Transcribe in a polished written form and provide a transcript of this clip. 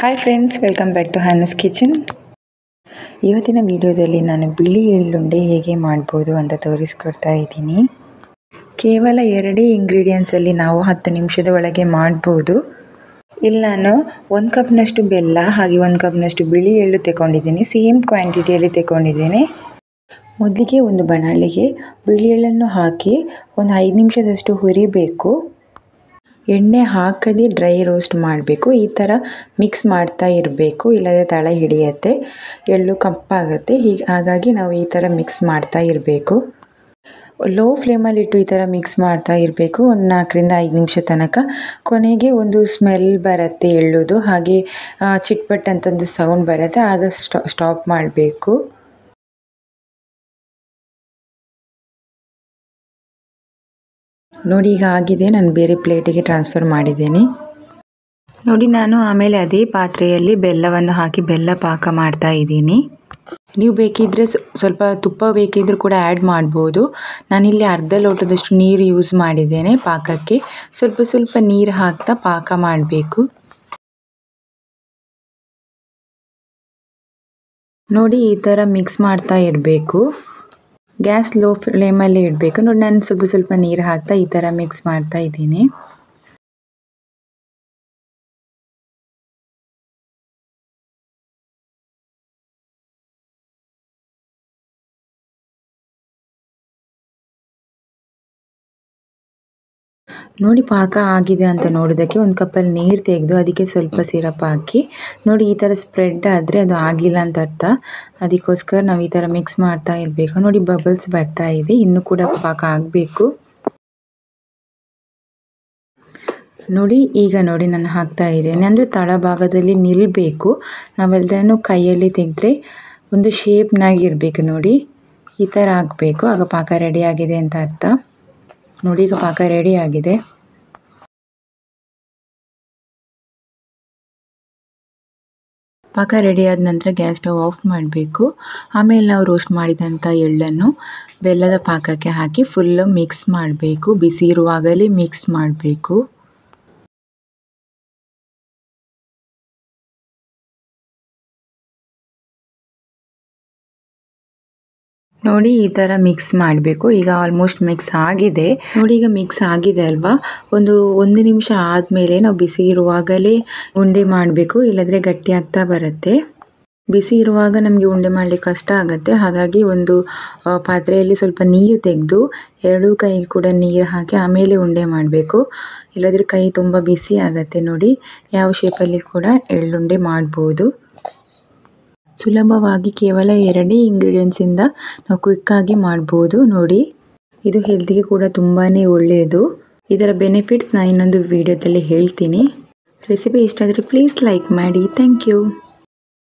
Hi friends, welcome back to Hana's kitchen. ಇವತ್ತಿನ ವಿಡಿಯೋದಲ್ಲಿ ನಾನು ಬಿಳಿ ಎಳ್ಳುಂಡೆ ಹೇಗೆ ಮಾಡ್ಬೋದು ಅಂತ ತೋರಿಸ್ಕೊಡ್ತಾ ಇದ್ದೀನಿ. ಕೇವಲ 2 ಇಂಗ್ರೀಡಿಯೆಂಟ್ಸಲ್ಲಿ ನಾವು 10 ನಿಮಿಷದ ಒಳಗೆ ಮಾಡ್ಬೋದು. ಇಲ್ಲಿ ನಾನು 1 ಕಪ್ನಷ್ಟು ಬೆಲ್ಲ ಹಾಗೆ 1 ಕಪ್ನಷ್ಟು ಬಿಳಿ ಎಳ್ಳು ತಗೊಂಡಿದ್ದೀನಿ. ಸೇಮ್ ಕ್ವಾಂಟಿಟಿಯಲ್ಲಿ ತಗೊಂಡಿದ್ದೀನಿ. ಮೊದಲಿಗೆ ಒಂದು ಬಾಣಲೆಗೆ ಬಿಳಿ ಎಳ್ಳನ್ನು ಹಾಕಿ ಒಂದು 5 ನಿಮಿಷದಷ್ಟು ಹುರಿಬೇಕು. ಎಣ್ಣೆ ಹಾಕದೆ ಡ್ರೈ ರೋಸ್ಟ್ ಮಾಡಬೇಕು. ಈ ಥರ ಮಿಕ್ಸ್ ಮಾಡ್ತಾ ಇರಬೇಕು, ಇಲ್ಲದೆ ತಳ ಹಿಡಿಯುತ್ತೆ, ಎಳ್ಳು ಕಪ್ಪಾಗುತ್ತೆ. ಹಾಗಾಗಿ ನಾವು ಈ ಥರ ಮಿಕ್ಸ್ ಮಾಡ್ತಾ ಇರಬೇಕು. ಲೋ ಫ್ಲೇಮಲ್ಲಿಟ್ಟು ಈ ಥರ ಮಿಕ್ಸ್ ಮಾಡ್ತಾ ಇರಬೇಕು ಒಂದು 4 ರಿಂದ 5 ನಿಮಿಷ ತನಕ. ಕೊನೆಗೆ ಒಂದು ಸ್ಮೆಲ್ ಬರುತ್ತೆ ಎಳ್ಳುದು, ಹಾಗೆ ಚಿಟ್ಪಟ್ ಅಂತಂದು ಸೌಂಡ್ ಬರುತ್ತೆ. ಆಗ ಸ್ಟಾಪ್ ಮಾಡಬೇಕು. ನೋಡಿ, ಈಗ ಆಗಿದೆ. ನಾನು ಬೇರೆ ಪ್ಲೇಟಿಗೆ ಟ್ರಾನ್ಸ್ಫರ್ ಮಾಡಿದ್ದೇನೆ. ನೋಡಿ, ನಾನು ಆಮೇಲೆ ಅದೇ ಪಾತ್ರೆಯಲ್ಲಿ ಬೆಲ್ಲವನ್ನು ಹಾಕಿ ಬೆಲ್ಲ ಪಾಕ ಮಾಡ್ತಾ ಇದ್ದೀನಿ. ನೀವು ಬೇಕಿದ್ದರೆ ಸ್ವಲ್ಪ ತುಪ್ಪ ಬೇಕಿದ್ದರೂ ಕೂಡ ಆ್ಯಡ್ ಮಾಡ್ಬೋದು. ನಾನಿಲ್ಲಿ ಅರ್ಧ ಲೋಟದಷ್ಟು ನೀರು ಯೂಸ್ ಮಾಡಿದ್ದೇನೆ ಪಾಕಕ್ಕೆ. ಸ್ವಲ್ಪ ನೀರು ಹಾಕ್ತಾ ಪಾಕ ಮಾಡಬೇಕು. ನೋಡಿ, ಈ ಥರ ಮಿಕ್ಸ್ ಮಾಡ್ತಾ ಇರಬೇಕು. ಗ್ಯಾಸ್ ಲೋ ಫ್ಲೇಮಲ್ಲಿ ಇಡಬೇಕು. ನೋಡಿ, ನಾನು ಸ್ವಲ್ಪ ನೀರು ಹಾಕ್ತಾ ಈ ಥರ ಮಿಕ್ಸ್ ಮಾಡ್ತಾ ಇದ್ದೀನಿ. ನೋಡಿ, ಪಾಕ ಆಗಿದೆ ಅಂತ ನೋಡೋದಕ್ಕೆ ಒಂದು ಕಪ್ಪಲ್ಲಿ ನೀರು ತೆಗೆದು ಅದಕ್ಕೆ ಸ್ವಲ್ಪ ಸಿರಪ್ ಹಾಕಿ ನೋಡಿ, ಈ ಥರ ಸ್ಪ್ರೆಡ್ ಆದರೆ ಅದು ಆಗಿಲ್ಲ ಅಂತ ಅರ್ಥ. ಅದಕ್ಕೋಸ್ಕರ ನಾವು ಈ ಥರ ಮಿಕ್ಸ್ ಮಾಡ್ತಾ ಇರಬೇಕು. ನೋಡಿ, ಬಬಲ್ಸ್ ಬರ್ತಾ ಇದೆ, ಇನ್ನೂ ಕೂಡ ಪಾಕ ಆಗಬೇಕು. ನೋಡಿ, ಈಗ ನೋಡಿ ನಾನು ಹಾಕ್ತಾ ಇದ್ದೇನೆ. ಅಂದರೆ ತಳಭಾಗದಲ್ಲಿ ನಿಲ್ಲಬೇಕು. ನಾವೆಲ್ಲದನ್ನು ಕೈಯಲ್ಲಿ ತೆಗೆದ್ರೆ ಒಂದು ಶೇಪ್ನಾಗಿ ಇರಬೇಕು. ನೋಡಿ, ಈ ಥರ ಆಗಬೇಕು. ಆಗ ಪಾಕ ರೆಡಿ ಆಗಿದೆ ಅಂತ ಅರ್ಥ. ನೋಡಿ, ಈಗ ಪಾಕ ರೆಡಿ ಆಗಿದೆ. ಪಾಕ ರೆಡಿ ಆದ ನಂತರ ಗ್ಯಾಸ್ ಸ್ಟವ್ ಆಫ್ ಮಾಡಬೇಕು. ಆಮೇಲೆ ನಾವು ರೋಸ್ಟ್ ಮಾಡಿದಂಥ ಎಳ್ಳನ್ನು ಬೆಲ್ಲದ ಪಾಕಕ್ಕೆ ಹಾಕಿ ಫುಲ್ಲು ಮಿಕ್ಸ್ ಮಾಡಬೇಕು. ಬಿಸಿ ಇರುವಾಗಲೇ ಮಿಕ್ಸ್ ಮಾಡಬೇಕು. ನೋಡಿ, ಈ ಥರ ಮಿಕ್ಸ್ ಮಾಡಬೇಕು. ಈಗ ಆಲ್ಮೋಸ್ಟ್ ಮಿಕ್ಸ್ ಆಗಿದೆ. ನೋಡಿ, ಈಗ ಮಿಕ್ಸ್ ಆಗಿದೆ ಅಲ್ವಾ. ಒಂದು 1 ನಿಮಿಷ ಆದಮೇಲೆ ನಾವು ಬಿಸಿ ಇರುವಾಗಲೇ ಉಂಡೆ ಮಾಡಬೇಕು, ಇಲ್ಲದ್ರೆ ಗಟ್ಟಿ ಆಗ್ತಾ ಬರುತ್ತೆ. ಬಿಸಿ ಇರುವಾಗ ನಮಗೆ ಉಂಡೆ ಮಾಡಲಿಕ್ಕೆ ಕಷ್ಟ ಆಗುತ್ತೆ. ಹಾಗಾಗಿ ಒಂದು ಪಾತ್ರೆಯಲ್ಲಿ ಸ್ವಲ್ಪ ನೀರು ತೆಗೆದು 2 ಕೈಗೆ ಕೂಡ ನೀರು ಹಾಕಿ ಆಮೇಲೆ ಉಂಡೆ ಮಾಡಬೇಕು. ಇಲ್ಲದ್ರೆ ಕೈ ತುಂಬ ಬಿಸಿ ಆಗುತ್ತೆ. ನೋಡಿ, ಯಾವ ಶೇಪಲ್ಲಿ ಕೂಡ ಎಳ್ಳುಂಡೆ ಮಾಡ್ಬೋದು. ಸುಲಭವಾಗಿ ಕೇವಲ 2 ಇಂಗ್ರೀಡಿಯೆಂಟ್ಸಿಂದ ನಾವು ಕ್ವಿಕ್ಕಾಗಿ ಮಾಡ್ಬೋದು. ನೋಡಿ, ಇದು ಹೆಲ್ತಿಗೆ ಕೂಡ ತುಂಬಾ ಒಳ್ಳೆಯದು. ಇದರ ಬೆನಿಫಿಟ್ಸ್ ನಾನು ಇನ್ನೊಂದು ವಿಡಿಯೋದಲ್ಲಿ ಹೇಳ್ತೀನಿ. ರೆಸಿಪಿ ಇಷ್ಟ ಆದರೆ ಪ್ಲೀಸ್ ಲೈಕ್ ಮಾಡಿ. Thank you.